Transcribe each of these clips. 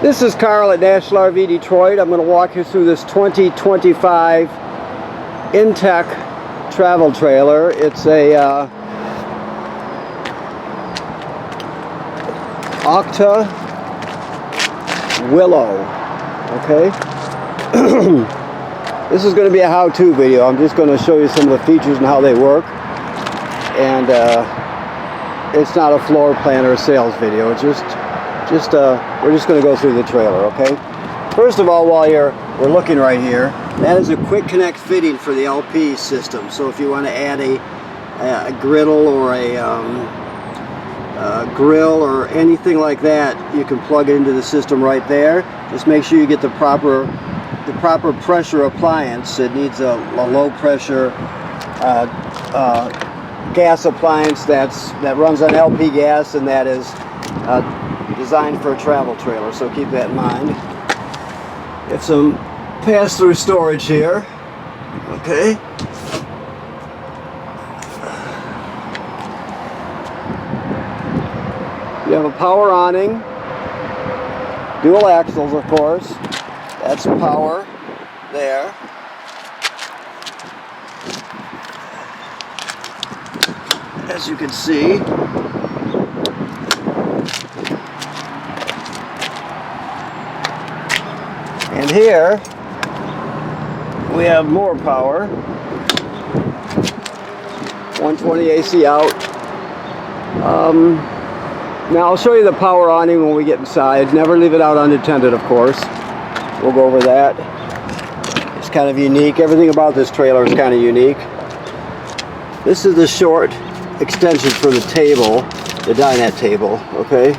This is Carl at National RV Detroit. I'm going to walk you through this 2025 InTech travel trailer. It's a Aucta Willow. Okay. This is going to be a how-to video. I'm just going to show you some of the features and how they work. And it's not a floor plan or a sales video. It's we're just going to go through the trailer, okay? First of all, while we're looking right here, that is a quick connect fitting for the LP system. So if you want to add a griddle or a grill or anything like that, you can plug it into the system right there. Just make sure you get the proper pressure appliance. It needs a low pressure gas appliance that runs on LP gas, and that is designed for a travel trailer, so keep that in mind. Get some pass-through storage here. Okay. You have a power awning, dual axles, of course. That's power there. As you can see, and here we have more power. 120 AC out. Now I'll show you the power awning when we get inside. Never leave it out unattended, of course. We'll go over that. It's kind of unique. Everything about this trailer is kind of unique. This is the short extension for the table, the dinette table, okay?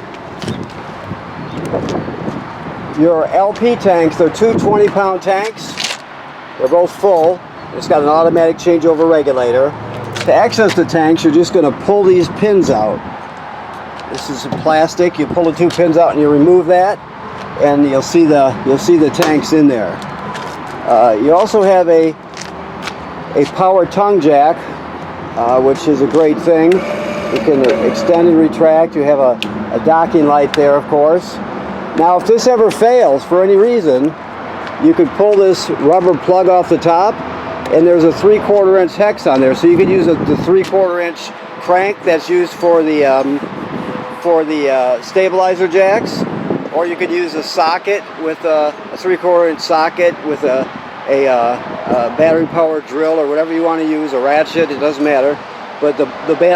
Your LP tanks, they're two 20-pound tanks. They're both full. It's got an automatic changeover regulator. To access the tanks, you're just going to pull these pins out. This is plastic. You pull the two pins out and you remove that, and you'll see the tanks in there. You also have a power tongue jack, which is a great thing. You can extend and retract. You have a docking light there, of course. Now, if this ever fails for any reason, you could pull this rubber plug off the top, and there's a 3/4 inch hex on there, so you could use the 3/4 inch crank that's used for the stabilizer jacks, or you could use a socket with a 3/4 inch socket with a battery powered drill, or whatever you want to use, a ratchet, it doesn't matter. But the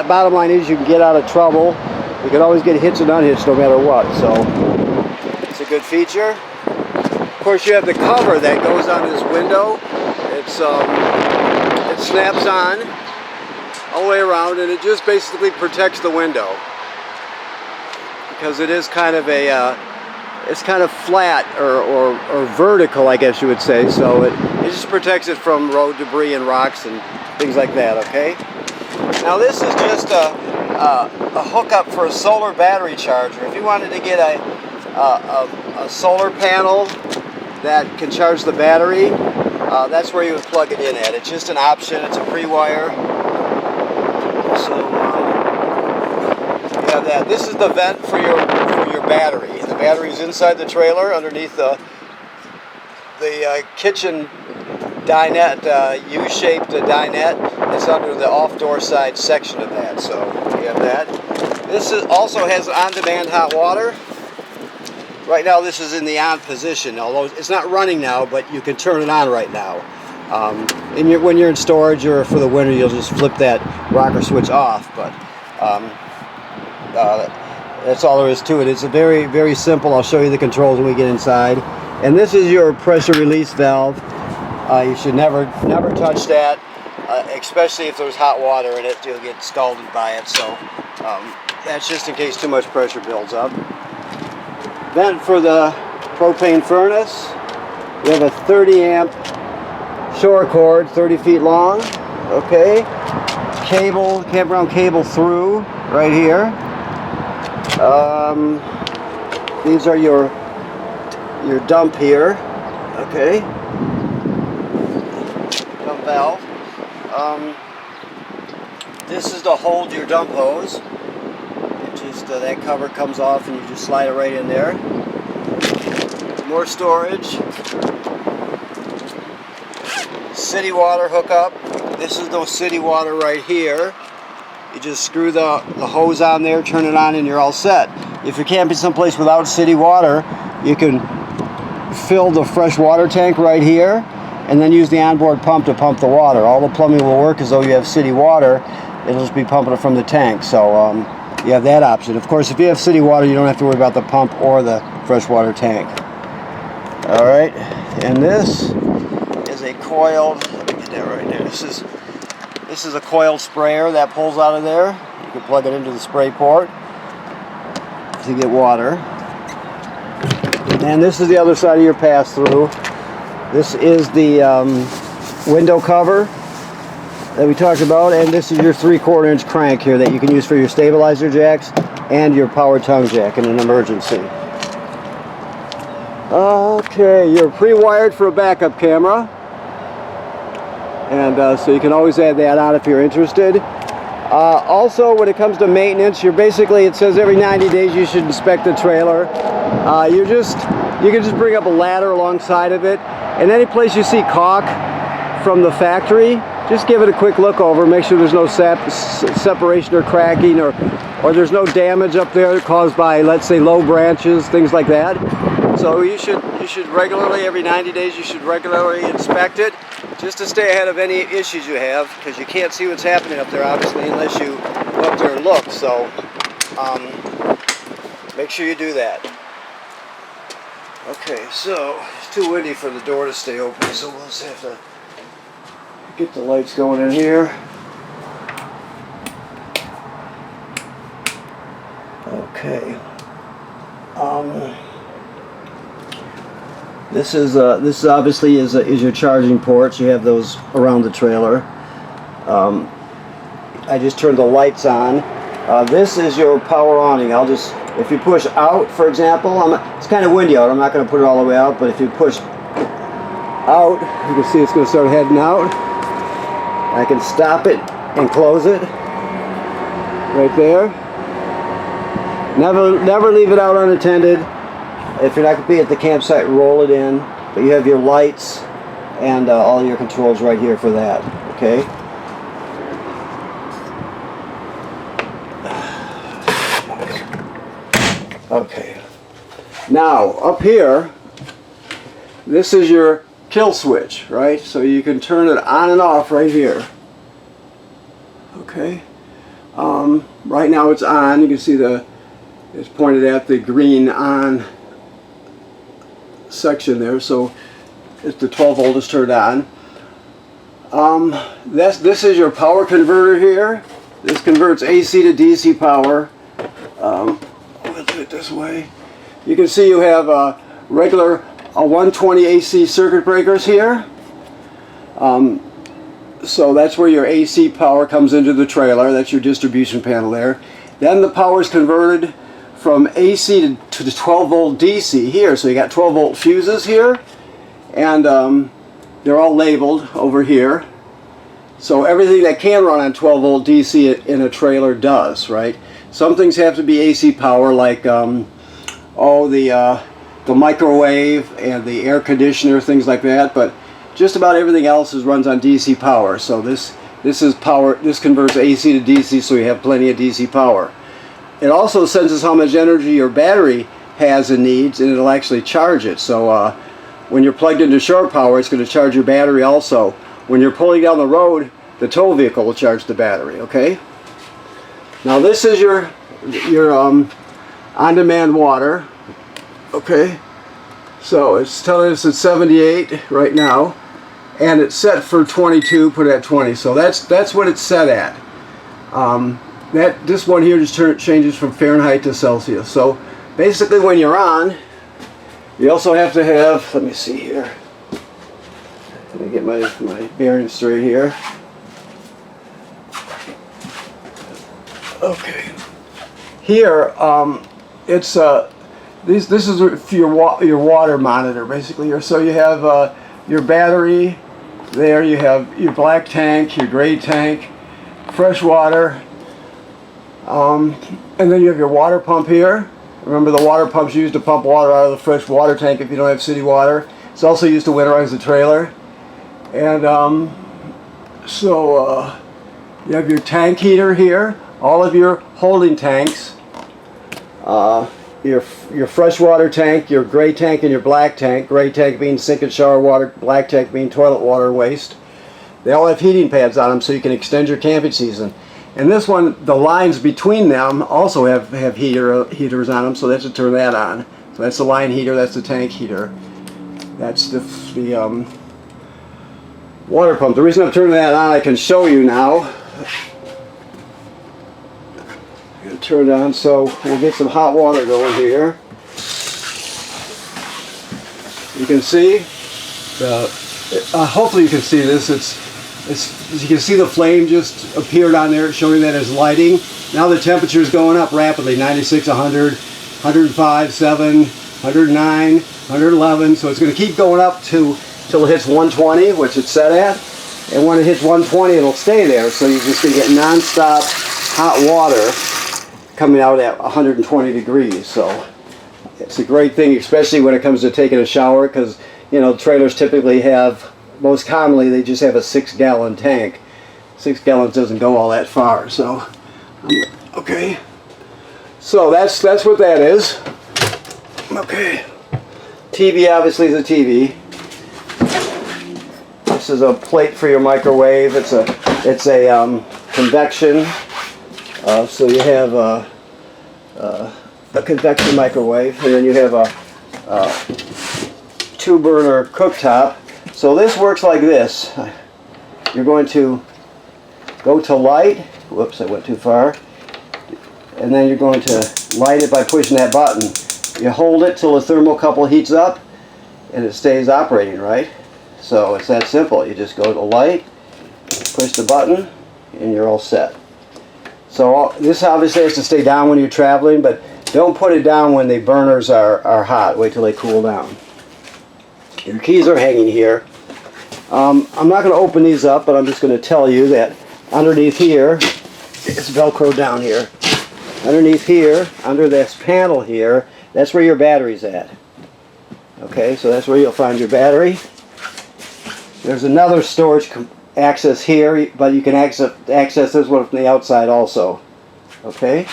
bottom line is you can get out of trouble. You can always get hitched and unhitched no matter what, so it's a good feature. Of course, you have the cover that goes on this window. It snaps on all the way around, and it just basically protects the window, because it is kind of it's kind of flat or vertical, I guess you would say, so it just protects it from road debris and rocks and things like that, okay? Now this is just a hookup for a solar battery charger. If you wanted to get a solar panel that can charge the battery, that's where you would plug it in at. It's just an option. It's a pre-wire. So you have that. This is the vent for your battery. The battery is inside the trailer underneath the kitchen dinette, U-shaped dinette. It's under the off-door side section of that. So you have that. This also has on-demand hot water. Right now this is in the on position, although it's not running now, but you can turn it on right now. When you're in storage or for the winter, you'll just flip that rocker switch off, but that's all there is to it. It's a very, very simple. I'll show you the controls when we get inside. And this is your pressure release valve. You should never touch that, especially if there's hot water in it. You'll get scalded by it, so that's just in case too much pressure builds up. Vent for the propane furnace. We have a 30 amp shore cord, 30 feet long. Okay. Cable, campground cable through right here. These are your dump here. Okay. Dump valve. This is to hold your dump hose. It just that cover comes off and you just slide it right in there. more storage. City water hookup. This is the city water right here. You just screw the hose on there, turn it on, and you're all set. If you're camping someplace without city water, you can fill the fresh water tank right here and then use the onboard pump to pump the water. All the plumbing will work as though you have city water. It'll just be pumping it from the tank. So you have that option. Of course, if you have city water, you don't have to worry about the pump or the freshwater tank. All right, and this is a coiled, let me get that right there. This is a coiled sprayer that pulls out of there. You can plug it into the spray port to get water. And this is the other side of your pass-through. This is the window cover that we talked about, and this is your 3/4 inch crank here that you can use for your stabilizer jacks and your power tongue jack in an emergency. Okay, you're pre-wired for a backup camera, and so you can always add that on if you're interested. Also, when it comes to maintenance, you're basically, it says every 90 days you should inspect the trailer. You can just bring up a ladder alongside of it, and any place you see caulk from the factory, just give it a quick look over, make sure there's no separation or cracking, or there's no damage up there caused by, let's say, low branches, things like that. So you should regularly, every 90 days, you should regularly inspect it, just to stay ahead of any issues you have, because you can't see what's happening up there, obviously, unless you go up there and look. So make sure you do that. Okay, so it's too windy for the door to stay open, so we'll just have to get the lights going in here. Okay. This obviously is your charging ports. You have those around the trailer. I just turned the lights on. This is your power awning. If you push out, for example, it's kind of windy out. I'm not going to put it all the way out, but if you push out, you can see it's going to start heading out. I can stop it and close it right there. Never leave it out unattended. If you're not going to be at the campsite, roll it in. But you have your lights and all your controls right here for that. Okay. Okay. Now up here, this is your kill switch, right? So you can turn it on and off right here. Okay. Right now it's on. You can see it's pointed at the green on section there. So if the 12 volt is turned on. This is your power converter here. This converts AC to DC power. We'll do it this way. You can see you have a regular 120 AC circuit breakers here. So that's where your AC power comes into the trailer. That's your distribution panel there. Then the power is converted from AC to the 12 volt DC here. So you got 12 volt fuses here, and they're all labeled over here. So everything that can run on 12 volt DC in a trailer does, right? Some things have to be AC power, like the microwave and the air conditioner, things like that. But just about everything else runs on DC power. So this is power. This converts AC to DC, so you have plenty of DC power. It also senses how much energy your battery has and needs, and it'll actually charge it. So when you're plugged into shore power, it's going to charge your battery also. When you're pulling down the road, the tow vehicle will charge the battery. Okay. Now this is your on-demand water. Okay. So it's telling us it's 78 right now, and it's set for 22. Put it at 20. So that's what it's set at. This one here just changes from Fahrenheit to Celsius. So basically, when you're on, you also have to have. Let me see here. Let me get my bearings straight here. Okay. Here, it's this is your water monitor basically. So you have your battery there. You have your black tank, your gray tank, fresh water, and then you have your water pump here. Remember, the water pump's used to pump water out of the fresh water tank if you don't have city water. It's also used to winterize the trailer. And you have your tank heater here, all of your holding tanks, your freshwater tank, your gray tank, and your black tank. Gray tank being sink and shower water, black tank being toilet water waste. They all have heating pads on them so you can extend your camping season. And this one, the lines between them also have heaters on them, so that's to turn that on. So that's the line heater, that's the tank heater. That's the water pump. The reason I'm turning that on, I can show you now. I'm going to turn it on so we'll get some hot water going here. You can see, hopefully you can see this. You can see the flame just appeared on there, showing that it's lighting. Now the temperature is going up rapidly, 96, 100, 105, 7, 109, 111. So it's going to keep going up till it hits 120, which it's set at. And when it hits 120, it'll stay there. So you're just going to get non-stop hot water coming out at 120 degrees. So it's a great thing, especially when it comes to taking a shower, because trailers typically have, most commonly, they just have a 6-gallon tank. 6 gallons doesn't go all that far. So okay, so that's what that is. Okay, TV obviously is a TV. This is a plate for your microwave. It's a convection. So you have a convection microwave, and then you have a 2-burner cooktop. So this works like this. You're going to go to light. Whoops, I went too far. And then you're going to light it by pushing that button. You hold it till the thermocouple heats up, and it stays operating, right? So it's that simple. You just go to light, push the button, and you're all set. So this obviously has to stay down when you're traveling, but don't put it down when the burners are hot. Wait till they cool down. Your keys are hanging here. I'm not going to open these up, but I'm just going to tell you that underneath here, it's Velcro down here. Underneath here, under this panel here, that's where your battery's at. Okay, so that's where you'll find your battery. There's another storage access here, but you can access this one from the outside also. Okay.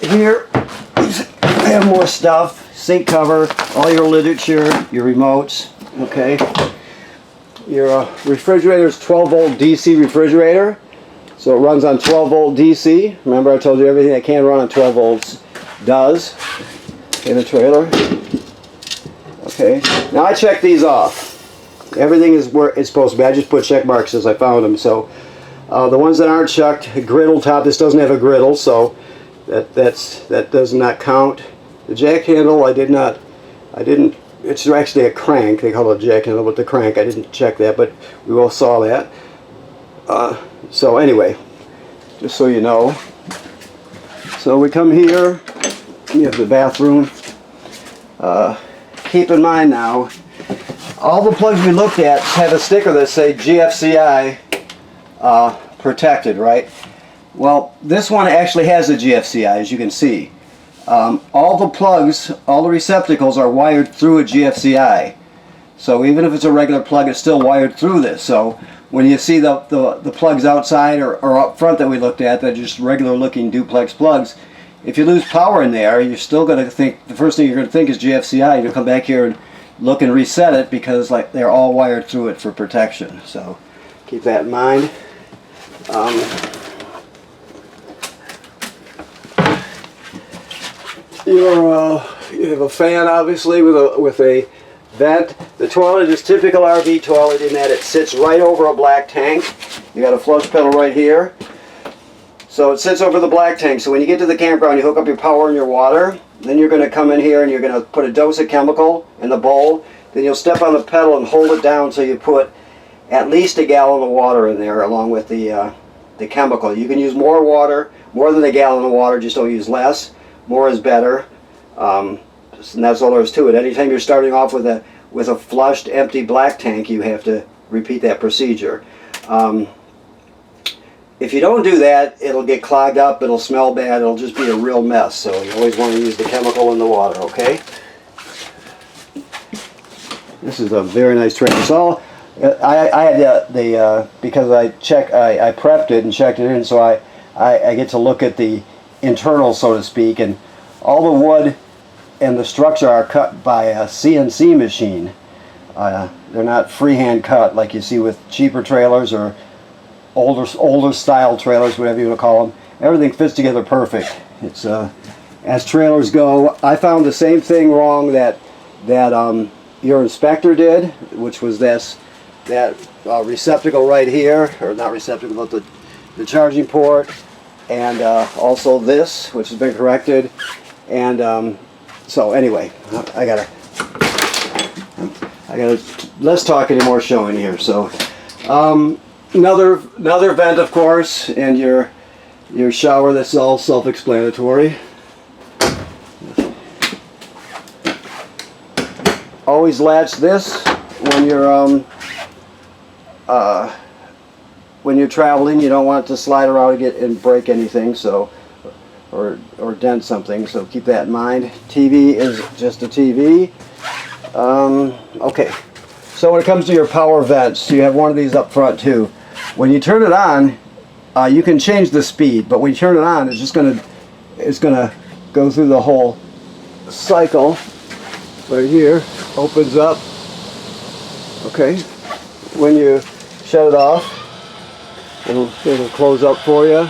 Here, I have more stuff. Sink cover, all your literature, your remotes. Okay. Your refrigerator is 12-volt DC refrigerator. So it runs on 12-volt DC. Remember I told you everything that can run on 12 volts does in a trailer. Okay. Now I check these off. Everything is where it's supposed to be. I just put check marks as I found them. So the ones that aren't checked, griddle top. This doesn't have a griddle, so that does not count. The jack handle, I didn't. It's actually a crank. They call it a jack handle with the crank. I didn't check that, but we all saw that. So anyway, just so you know. So we come here. You have the bathroom. Keep in mind now, all the plugs we looked at have a sticker that say GFCI protected, right? Well, this one actually has a GFCI, as you can see. All the plugs, all the receptacles are wired through a GFCI. So even if it's a regular plug, it's still wired through this. So when you see the plugs outside or up front that we looked at, they're just regular looking duplex plugs. If you lose power in there, you're still going to think, the first thing you're going to think is GFCI. You're going to come back here and look and reset it because they're all wired through it for protection. So keep that in mind. You have a fan obviously with a vent. The toilet is typical RV toilet in that it sits right over a black tank. You got a flush pedal right here. So it sits over the black tank. So when you get to the campground, you hook up your power and your water. Then you're going to come in here and you're going to put a dose of chemical in the bowl. Then you'll step on the pedal and hold it down so you put at least a gallon of water in there along with the chemical. You can use more water, more than a gallon of water, just don't use less. More is better. And that's all there is to it. Anytime you're starting off with a flushed, empty black tank, you have to repeat that procedure. If you don't do that, it'll get clogged up, it'll smell bad, it'll just be a real mess. So you always want to use the chemical in the water, okay? This is a very nice trailer. So I had because I prepped it and checked it in, so I get to look at the internal, so to speak, and all the wood and the structure are cut by a CNC machine. They're not freehand cut like you see with cheaper trailers or older style trailers, whatever you want to call them. Everything fits together perfect. It's as trailers go. I found the same thing wrong that your inspector did, which was that receptacle right here, or not receptacle, but the charging port, and also this, which has been corrected. And so anyway, I gotta less talk, any more showing here. So another vent, of course, and your shower. That's all self-explanatory. Always latch this when you're traveling. You don't want it to slide around and break anything, so or dent something. So keep that in mind. TV is just a TV. Okay. So when it comes to your power vents, you have one of these up front too. When you turn it on, you can change the speed, but when you turn it on, it's gonna go through the whole cycle. Right here, opens up. Okay. When you shut it off, it'll close up for you.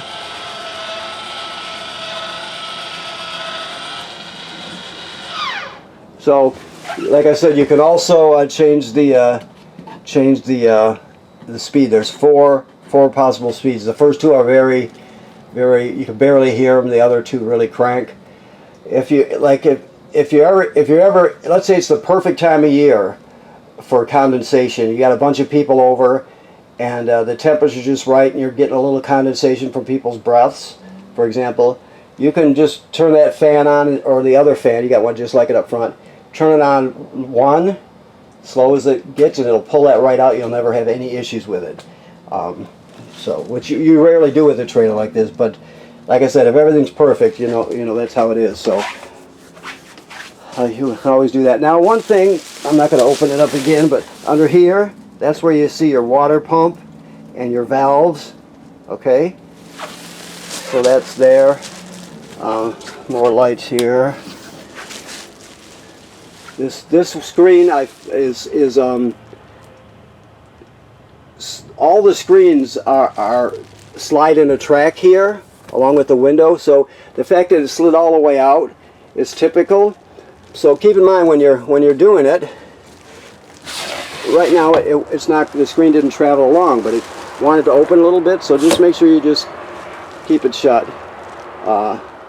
So, like I said, you can also change the speed. There's four possible speeds. The first two are very, you can barely hear them. The other two really crank. If you're ever, let's say it's the perfect time of year for condensation. You got a bunch of people over, and the temperature's just right, and you're getting a little condensation from people's breaths, for example. You can just turn that fan on, or the other fan. You got one just like it up front. Turn it on one, slow as it gets, and it'll pull that right out. You'll never have any issues with it. So, which you rarely do with a trailer like this, but like I said, if everything's perfect, you know that's how it is. So you can always do that. Now, one thing, I'm not going to open it up again, but under here, that's where you see your water pump and your valves. Okay, so that's there. More lights here. This screen is all the screens are slide in a track here along with the window. So the fact that it's slid all the way out is typical. So keep in mind when you're doing it. Right now it's not, the screen didn't travel along, but it wanted to open a little bit. So just make sure you just keep it shut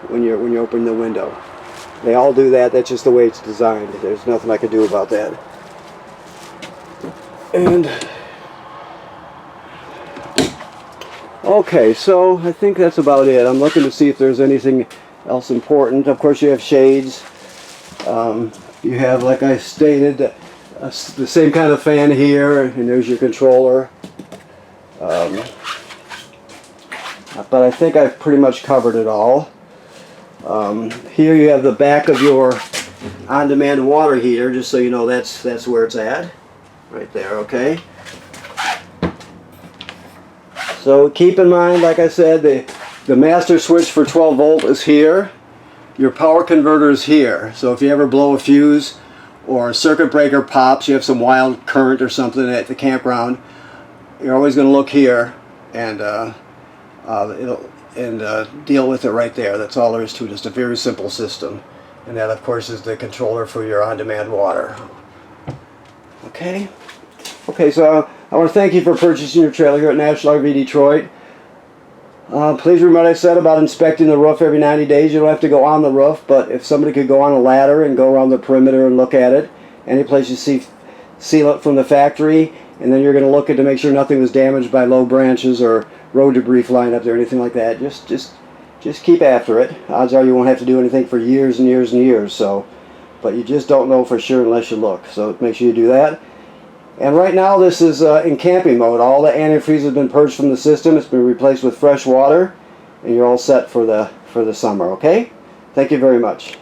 when you're opening the window. They all do that. That's just the way it's designed. There's nothing I can do about that. And okay, so I think that's about it. I'm looking to see if there's anything else important. Of course, you have shades. You have, like I stated, the same kind of fan here, and there's your controller. But I think I've pretty much covered it all. Here you have the back of your on-demand water heater, just so you know that's where it's at, right there. Okay. So keep in mind, like I said, the master switch for 12 volt is here. Your power converter is here. So if you ever blow a fuse or a circuit breaker pops, you have some wild current or something at the campground, you're always going to look here and deal with it right there. That's all there is to it. Just a very simple system. And that, of course, is the controller for your on-demand water. Okay. Okay, so I want to thank you for purchasing your trailer here at National RV Detroit. Please remember what I said about inspecting the roof every 90 days. You don't have to go on the roof, but if somebody could go on a ladder and go around the perimeter and look at it, any place you see, seal it from the factory, and then you're going to look at to make sure nothing was damaged by low branches or road debris flying up there or anything like that. Just keep after it. Odds are you won't have to do anything for years and years and years. So, but you just don't know for sure unless you look. So make sure you do that. And right now this is in camping mode. All the antifreeze has been purged from the system. It's been replaced with fresh water, and you're all set for the summer. Okay? Thank you very much.